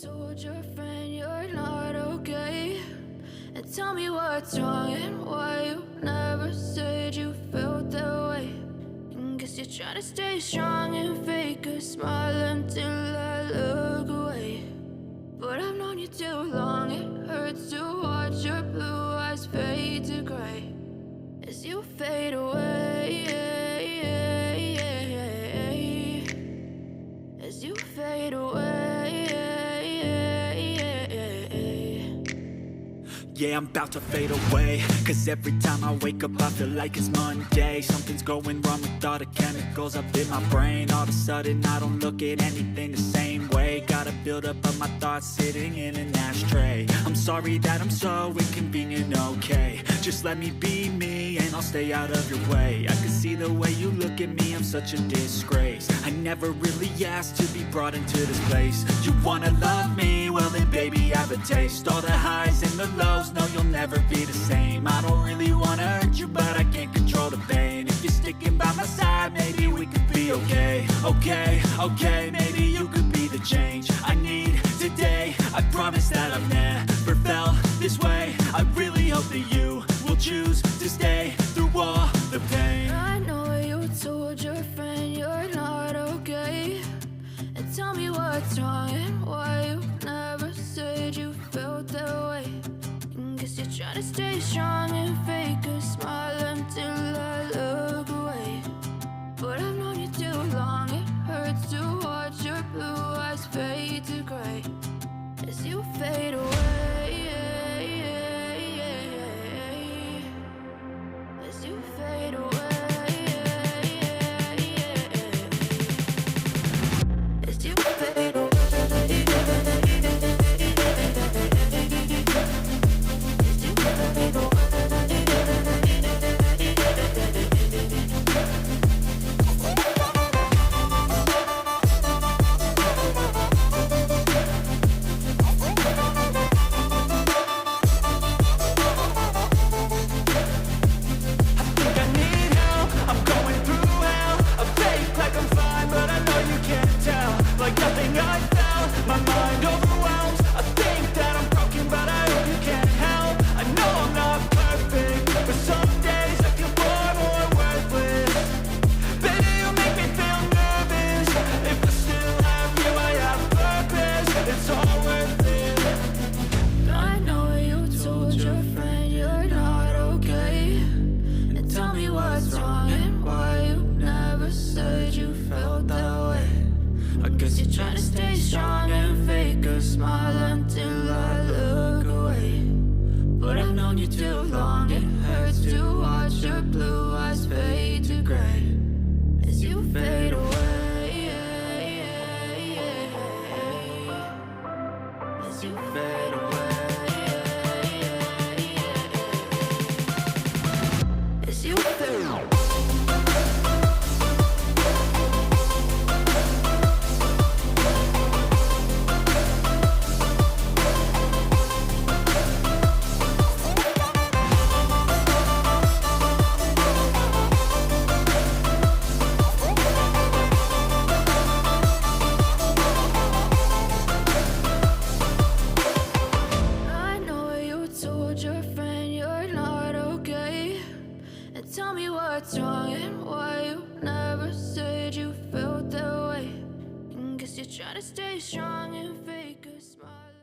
told your friend you're not okay? And tell me what's wrong and why you never said you felt that way. And guess you're trying to stay strong and fake a smile until I look away. But I've known you too long, it hurts to watch your blue eyes fade to gray as you fade away, as you fade away. Yeah, I'm about to fade away, cause every time I wake up I feel like it's Monday. Something's going wrong with all the chemicals up in my brain. All of a sudden I don't look at anything the same way. Got a buildup of my thoughts sitting in an ashtray. I'm sorry that I'm so inconvenient, okay? Just let me be me and I'll stay out of your way. I can see the way you look at me, I'm such a disgrace. I never really asked to be brought into this place. You wanna love me? Well then baby I have a taste. All the highs and the lows, no you'll never be the same. I don't really wanna hurt you but I can't control the pain. If you're sticking by my side maybe we could be okay. Okay, maybe you could be the change I need today. I promise that I've never felt this way. I really hope that you will choose to stay through all the pain. I know you told your friend you're not okay. And tell me what's wrong and why you never said you felt that way. And guess you're trying to stay strong and fake a smile until I look away. But I've known you too long, it hurts to watch your blue eyes fade to gray as you fade away, as you fade away, as you fade away. Tell me what's wrong and why you never said you felt that way. And guess you're trying to stay strong and fake a smile.